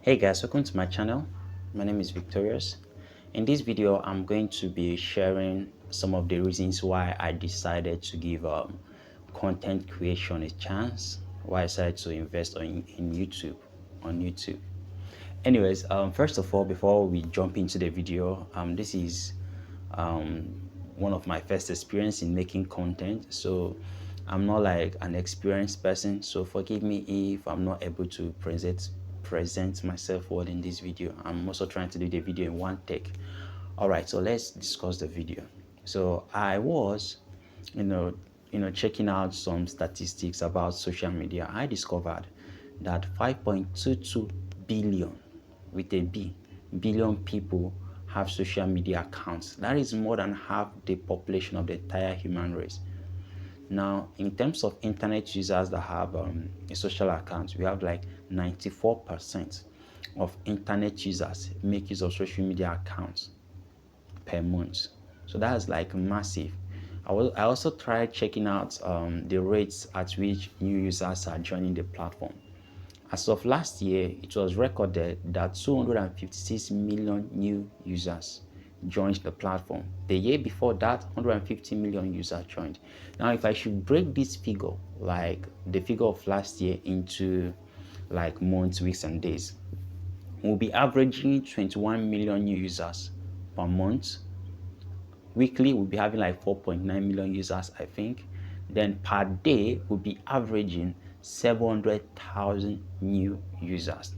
Hey guys, welcome to my channel. My name is Victorious. In this video, I'm going to be sharing some of the reasons why I decided to give content creation a chance, why I decided to invest in YouTube, on YouTube. Anyways, first of all, before we jump into the video, this is one of my first experience in making content. So I'm not like an experienced person. So forgive me if I'm not able to present myself well in this video. I'm also trying to do the video in one take. All right, so let's discuss the video. So I was, you know, checking out some statistics about social media. I discovered that 5.22 billion with a B billion people have social media accounts. That is more than half the population of the entire human race. Now, in terms of internet users that have a social account, we have like 94% of internet users make use of social media accounts per month. So that's like massive. I also tried checking out the rates at which new users are joining the platform. As of last year, it was recorded that 256 million new users joined the platform. The year before that, 150 million users joined. Now, if I should break this figure, like the figure of last year, into like months, weeks, and days, we'll be averaging 21 million new users per month. Weekly, we'll be having like 4.9 million users, I think. Then per day, we'll be averaging 700,000 new users.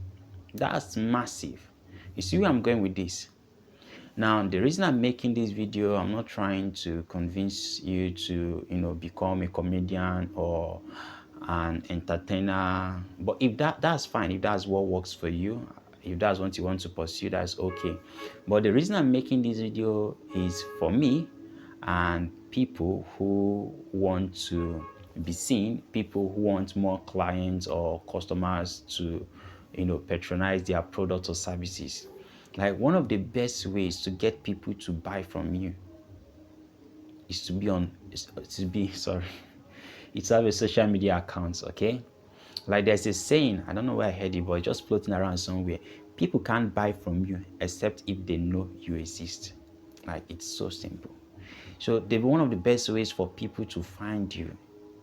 That's massive. You see where I'm going with this? Now, the reason I'm making this video, I'm not trying to convince you to, become a comedian or an entertainer. But if that's fine, if that's what works for you, if that's what you want to pursue, that's okay. But the reason I'm making this video is for me and people who want to be seen, people who want more clients or customers to, patronize their products or services. Like one of the best ways to get people to buy from you is to be on is to be sorry it's to have a social media account. Okay, like there's a saying, I don't know where I heard it, but it's just floating around somewhere. People can't buy from you except if they know you exist. Like it's so simple. So one of the best ways for people to find you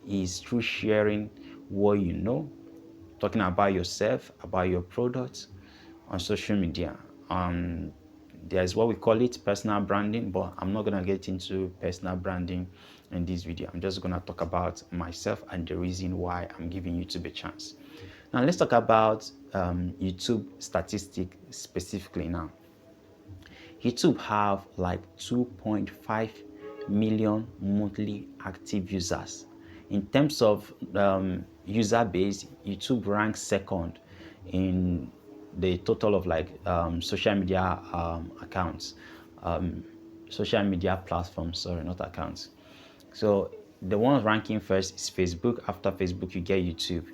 is through sharing what you know, talking about yourself, about your products on social media. There's what we call it personal branding, but I'm not gonna get into personal branding in this video. I'm just gonna talk about myself and the reason why I'm giving YouTube a chance. Now let's talk about YouTube statistic specifically now. YouTube have like 2.5 million monthly active users. In terms of user base, YouTube ranks second in the total of like social media accounts, social media platforms, sorry, not accounts. So the one ranking first is Facebook. After Facebook, you get YouTube.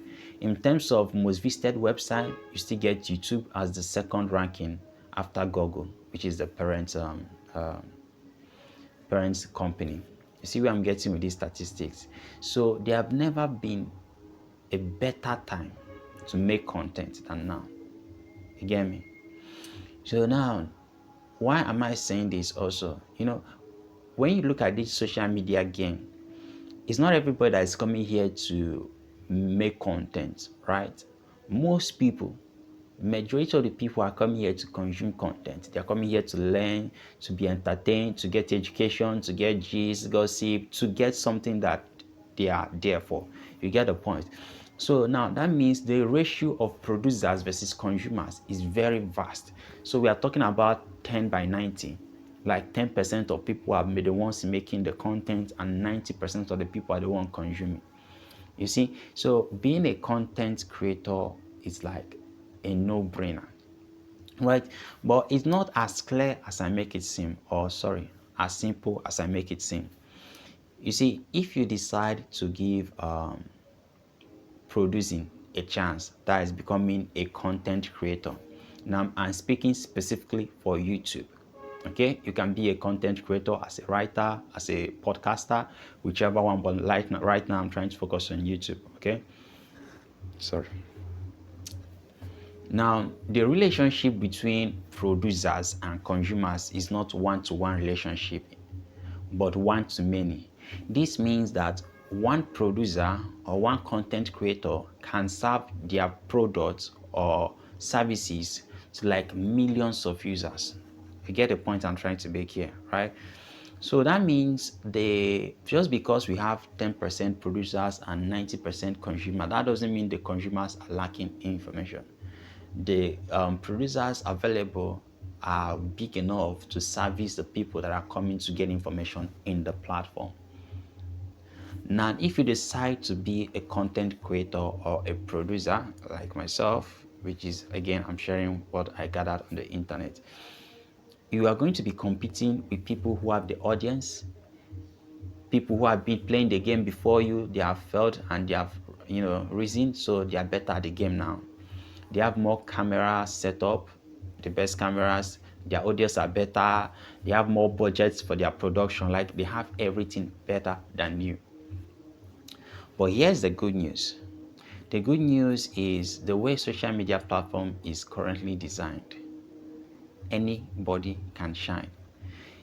In terms of most visited website, you still get YouTube as the second ranking after Google, which is the parents company. You see where I'm getting with these statistics. So there have never been a better time to make content than now. You get me? So now, why am I saying this also? When you look at this social media game, it's not everybody that is coming here to make content, right? Most people, majority of the people are coming here to consume content. They're coming here to learn, to be entertained, to get education, to get gist, gossip, to get something that they are there for. You get the point? So now that means the ratio of producers versus consumers is very vast. So we are talking about 10 by 90. Like 10% of people are the ones making the content and 90% of the people are the ones consuming. You see, so being a content creator is like a no-brainer, right? But it's not as clear as I make it seem, or sorry, as simple as I make it seem. You see, if you decide to give producing a chance, that is becoming a content creator. Now I'm speaking specifically for YouTube. Okay, you can be a content creator as a writer, as a podcaster, whichever one, but right now I'm trying to focus on YouTube. Okay, sorry. Now, the relationship between producers and consumers is not one-to-one relationship, but one-to-many. This means that one producer or one content creator can serve their products or services to like millions of users. You get the point I'm trying to make here, right? So that means just because we have 10% producers and 90% consumer, that doesn't mean the consumers are lacking information. The producers available are big enough to service the people that are coming to get information in the platform. Now, if you decide to be a content creator or a producer like myself, which is again, I'm sharing what I gathered on the internet, you are going to be competing with people who have the audience, people who have been playing the game before you. They have failed and they have, risen, so they are better at the game now. They have more camera setup, the best cameras. Their audios are better. They have more budgets for their production. Like, they have everything better than you. But here's the good news. The good news is the way social media platform is currently designed, anybody can shine.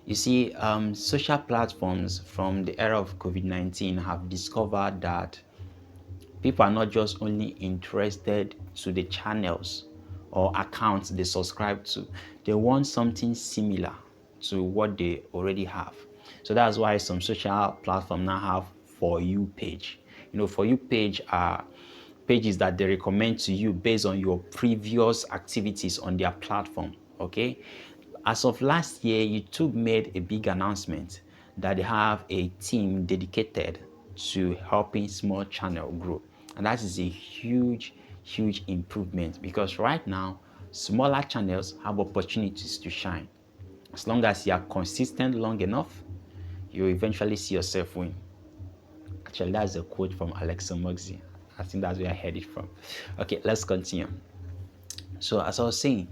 You see, social platforms from the era of COVID-19 have discovered that people are not just only interested to the channels or accounts they subscribe to. They want something similar to what they already have. So that's why some social platforms now have For You page. For You page are pages that they recommend to you based on your previous activities on their platform. Okay. As of last year, YouTube made a big announcement that they have a team dedicated to helping small channel grow. And that is a huge, huge improvement, because right now, smaller channels have opportunities to shine. As long as you are consistent long enough, you eventually see yourself win. Actually, that's a quote from Alexa Moxie. I think that's where I heard it from. Okay, let's continue. So as I was saying,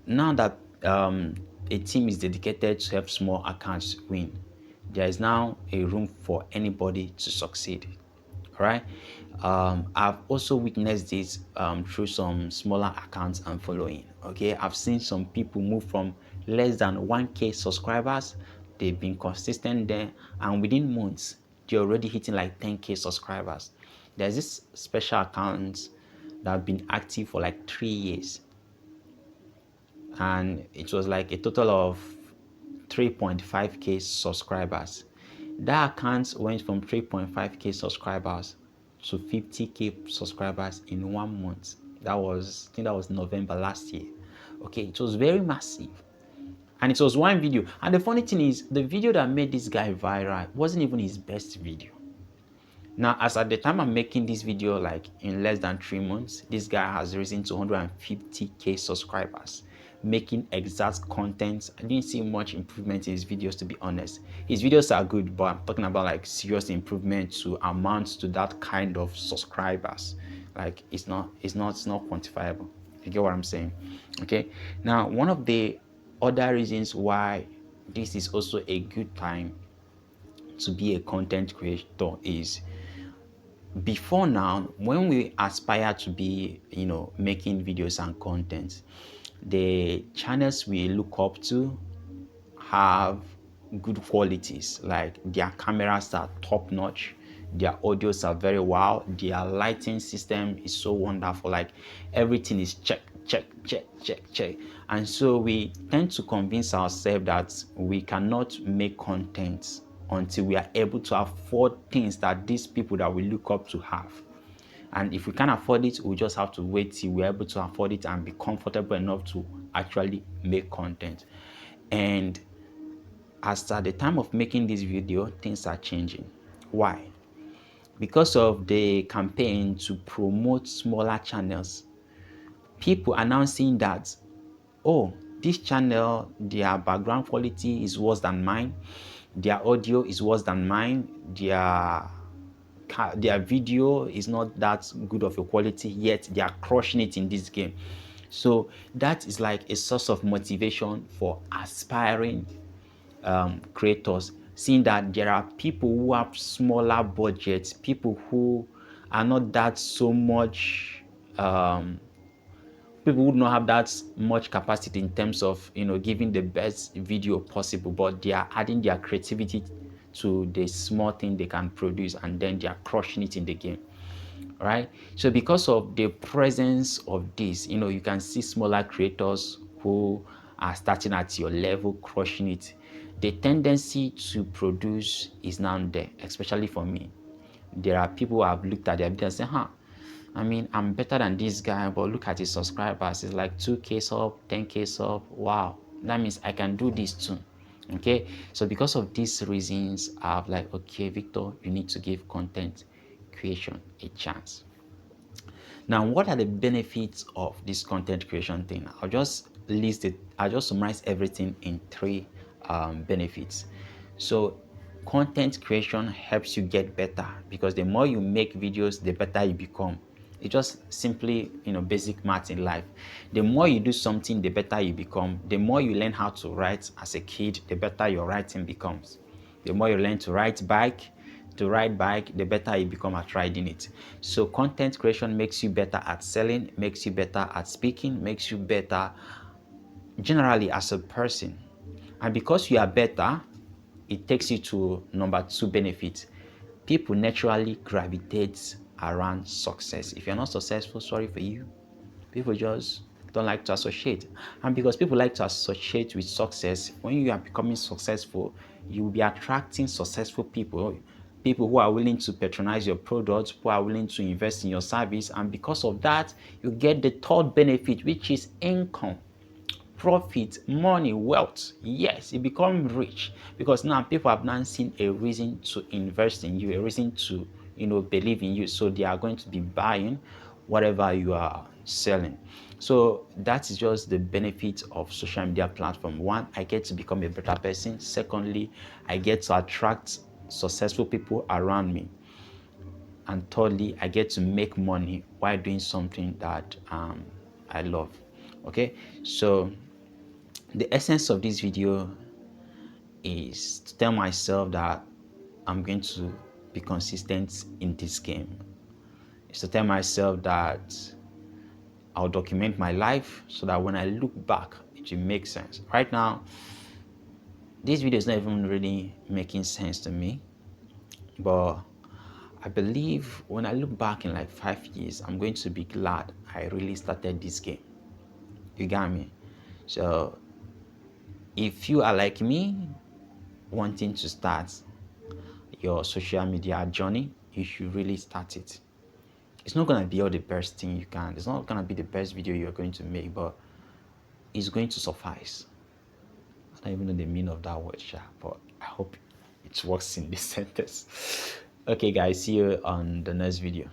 now that a team is dedicated to help small accounts win, there is now a room for anybody to succeed. All right. I've also witnessed this through some smaller accounts I'm following. Okay, I've seen some people move from less than 1K subscribers. They've been consistent there, and within months, they're already hitting like 10K subscribers. There's this special accounts that have been active for like 3 years, and it was like a total of 3.5K subscribers. That account went from 3.5K subscribers to 50K subscribers in 1 month. I think that was November last year. Okay, it was very massive. And it was one video. And the funny thing is, the video that made this guy viral wasn't even his best video. Now, as at the time I'm making this video, like in less than 3 months, this guy has risen to 150K subscribers, making exact content. I didn't see much improvement in his videos, to be honest. His videos are good, but I'm talking about like serious improvement to amount to that kind of subscribers. Like, it's not quantifiable. You get what I'm saying? Okay. Now, one of the other reasons why this is also a good time to be a content creator is, before now, when we aspire to be, making videos and content, the channels we look up to have good qualities. Like, their cameras are top notch, their audios are very well, their lighting system is so wonderful. Like, everything is check. And so we tend to convince ourselves that we cannot make content until we are able to afford things that these people that we look up to have. And if we can't afford it, we just have to wait till we're able to afford it and be comfortable enough to actually make content. And as at the time of making this video, things are changing. Why? Because of the campaign to promote smaller channels, people announcing that, oh, this channel, their background quality is worse than mine, their audio is worse than mine, their video is not that good of a quality, yet they are crushing it in this game. So that is like a source of motivation for aspiring creators, seeing that there are people who have smaller budgets, people who are not that so much people would not have that much capacity in terms of, giving the best video possible, but they are adding their creativity to the small thing they can produce, and then they are crushing it in the game. Right? So because of the presence of this, you can see smaller creators who are starting at your level, crushing it. The tendency to produce is now there, especially for me. There are people who have looked at their video and say, I'm better than this guy, but look at his subscribers. It's like 2K sub, 10K sub. Wow. That means I can do this too. Okay. So because of these reasons, I've like, okay, Victor, you need to give content creation a chance. Now, what are the benefits of this content creation thing? I'll just summarize everything in three benefits. So content creation helps you get better, because the more you make videos, the better you become. It's just simply, basic math in life. The more you do something, the better you become. The more you learn how to write as a kid, the better your writing becomes. The more you learn to ride bike, the better you become at riding it. So content creation makes you better at selling, makes you better at speaking, makes you better generally as a person. And because you are better, it takes you to number two benefit. People naturally gravitate around success. If you're not successful, sorry for you. People just don't like to associate. And because people like to associate with success, when you are becoming successful, you will be attracting successful people who are willing to patronize your products, who are willing to invest in your service. And because of that, you get the third benefit, which is income, profit, money, wealth. Yes, you become rich, because now people have now seen a reason to invest in you, a reason to believe in you. So they are going to be buying whatever you are selling. So that is just the benefit of social media platform. One, I get to become a better person. Secondly, I get to attract successful people around me. And thirdly, I get to make money while doing something that I love. Okay, so the essence of this video is to tell myself that I'm going to be consistent in this game. It's to tell myself that I'll document my life so that when I look back, it will make sense. Right now, this video is not even really making sense to me, but I believe when I look back in like 5 years, I'm going to be glad I really started this game. You got me? So if you are like me, wanting to start your social media journey, you should really start it. It's not going to be all the best thing you can. It's not going to be the best video you're going to make, but it's going to suffice. I don't even know the meaning of that word, but I hope it works in this sentence. Okay, guys, see you on the next video.